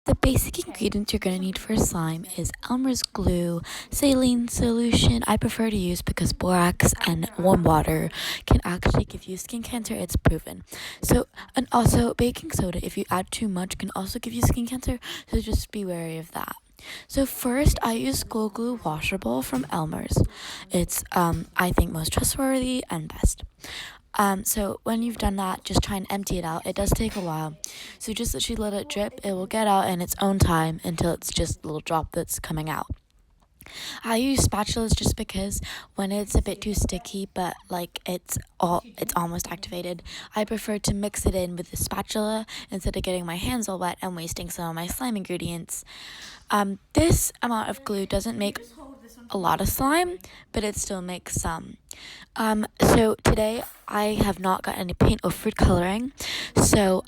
The basic ingredients you're going to need for slime is Elmer's glue, saline solution. I prefer to use because borax and warm water can actually give you skin cancer. It's proven. So, and also baking soda, if you add too much, can also give you skin cancer. So just be wary of that. So first, I use Glow Glue Washable from Elmer's. It's, I think, most trustworthy and best. So when you've done that, just try and empty it out. It does take a while. So just literally let it drip. It will get out in its own time until it's just a little drop that's coming out. I use spatulas just because when it's a bit too sticky, but like it's almost activated, I prefer to mix it in with the spatula instead of getting my hands all wet and wasting some of my slime ingredients. This amount of glue doesn't make a lot of slime, but it still makes some. So today I have not got any paint or food coloring, so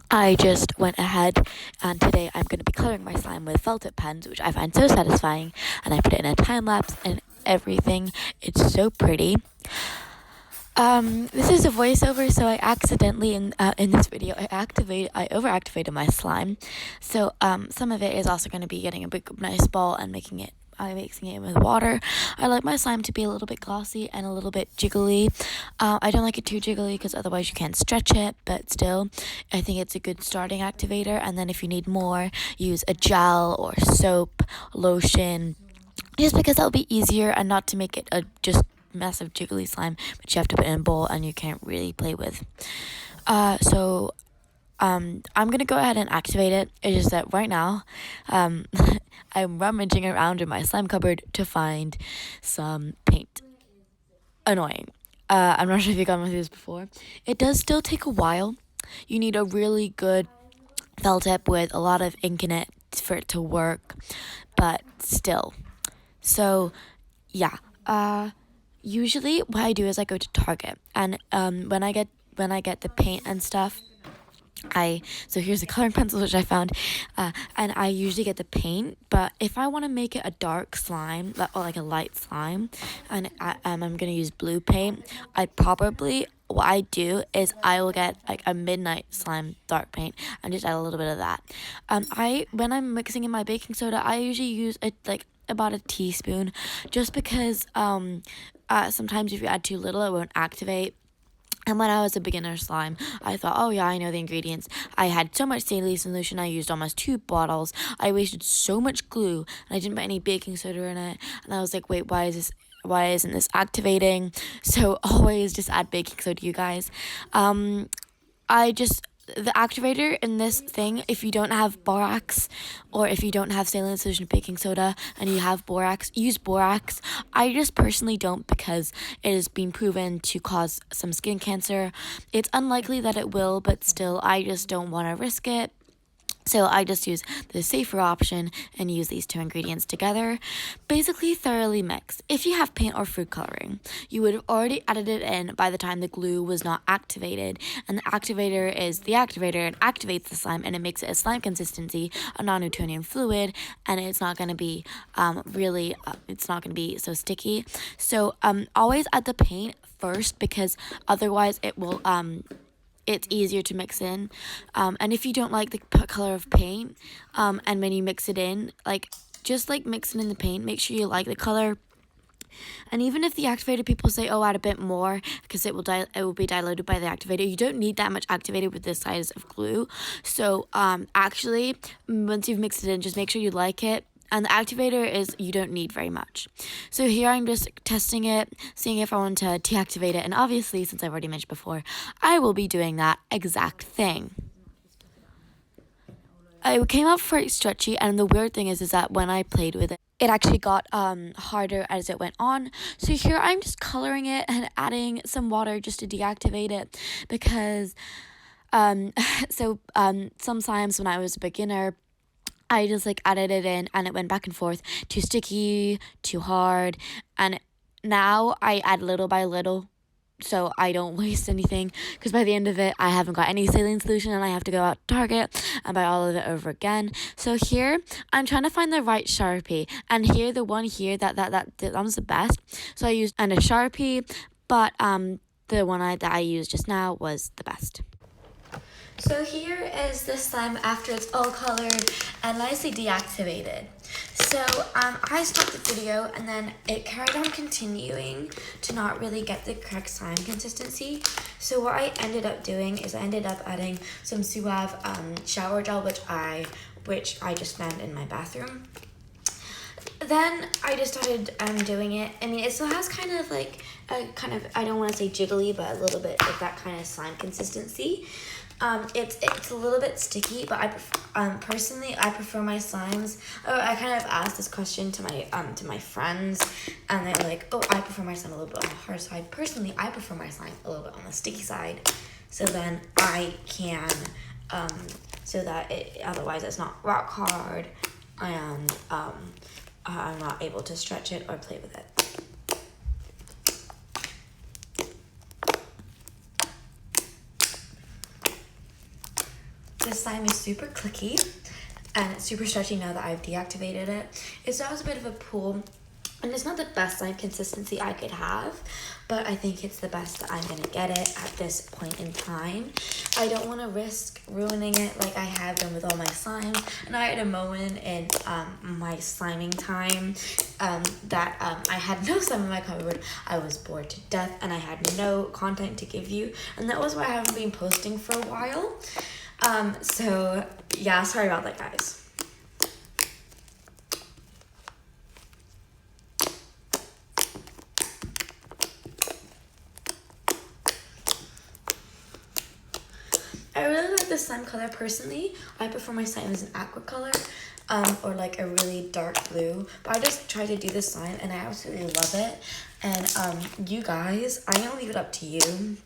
I just went ahead and today I'm going to be coloring my slime with felt tip pens, which I find so satisfying, and I put it in a time lapse and everything. It's so pretty. This is a voiceover, so I accidentally in this video I overactivated my slime. So some of it is also going to be getting a big nice ball and mixing it with water. I like my slime to be a little bit glossy and a little bit jiggly. I don't like it too jiggly because otherwise you can't stretch it, but still, I think it's a good starting activator. And then if you need more, use a gel or soap, lotion, just because that'll be easier and not to make it a just massive jiggly slime, which you have to put in a bowl and you can't really play with. I'm gonna go ahead and activate it. It's just that right now, I'm rummaging around in my slime cupboard to find some paint. Annoying. I'm not sure if you got me through this before. It does still take a while. You need a really good felt tip with a lot of ink in it for it to work, but still. So, yeah. Usually what I do is I go to Target, and when I get the paint and stuff, so here's the coloring pencils which I found, and I usually get the paint, but if I want to make it a dark slime or like a light slime, and I'm gonna use blue paint, what I do is I will get like a midnight slime dark paint and just add a little bit of that. When I'm mixing in my baking soda, I usually use about a teaspoon, just because sometimes if you add too little, it won't activate. And when I was a beginner slime, I thought, oh yeah, I know the ingredients. I had so much saline solution, I used almost 2 bottles. I wasted so much glue, and I didn't put any baking soda in it. And I was like, wait, why isn't this activating? So always just add baking soda, you guys. The activator in this thing, if you don't have borax or if you don't have saline solution baking soda and you have borax, use borax. I just personally don't because it has been proven to cause some skin cancer. It's unlikely that it will, but still, I just don't want to risk it. So I just use the safer option and use these 2 ingredients together. Basically thoroughly mix. If you have paint or food coloring, you would have already added it in by the time the glue was not activated. And the activator is the activator. It activates the slime and it makes it a slime consistency, a non-Newtonian fluid, and it's not going to be it's not going to be so sticky. So always add the paint first because otherwise it will it's easier to mix in, and if you don't like the color of paint, and when you mix it in, just mix it in the paint, make sure you like the color. And even if the activator, people say, oh, add a bit more because it will be diluted by the activator. You don't need that much activator with this size of glue. So actually, once you've mixed it in, just make sure you like it. And the activator you don't need very much. So here I'm just testing it, seeing if I want to deactivate it. And obviously, since I've already mentioned before, I will be doing that exact thing. It came out very stretchy, and the weird thing is that when I played with it, it actually got harder as it went on. So here I'm just coloring it and adding some water just to deactivate it because sometimes when I was a beginner, I just added it in and it went back and forth, too sticky, too hard, and now I add little by little so I don't waste anything, because by the end of it I haven't got any saline solution and I have to go out to Target and buy all of it over again. So here I'm trying to find the right Sharpie, and here the one here that one's the best, so I used a Sharpie, but the one that I used just now was the best. So here is the slime after it's all colored and nicely deactivated. So I stopped the video and then it carried on continuing to not really get the correct slime consistency. So what I ended up doing is I ended up adding some Suave shower gel, which I just found in my bathroom. Then I just started doing it. I mean, it still has kind of like a I don't want to say jiggly, but a little bit of that kind of slime consistency. It's a little bit sticky, but personally I prefer my slimes. I kind of asked this question to my friends, and they were like, "Oh, I prefer my slime a little bit on the hard side." Personally, I prefer my slime a little bit on the sticky side, so then I can, so that otherwise it's not rock hard, and I'm not able to stretch it or play with it. This slime is super clicky and it's super stretchy now that I've deactivated it. It still has a bit of a pool, and it's not the best slime consistency I could have, but I think it's the best that I'm gonna get it at this point in time. I don't want to risk ruining it like I have done with all my slimes. And I had a moment in my sliming time that I had no slime in my cupboard. I was bored to death and I had no content to give you, and that was why I haven't been posting for a while. So yeah, sorry about that, guys. I really like the slime color personally. I prefer my slime as an aqua color, or like a really dark blue. But I just tried to do this slime and I absolutely love it. And you guys, I'm gonna leave it up to you.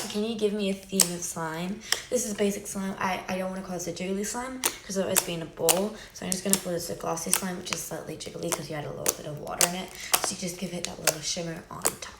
Can you give me a theme of slime? This is basic slime. I don't want to call this a jiggly slime because of it being a bowl. So I'm just going to call this a glossy slime, which is slightly jiggly because you had a little bit of water in it. So you just give it that little shimmer on top.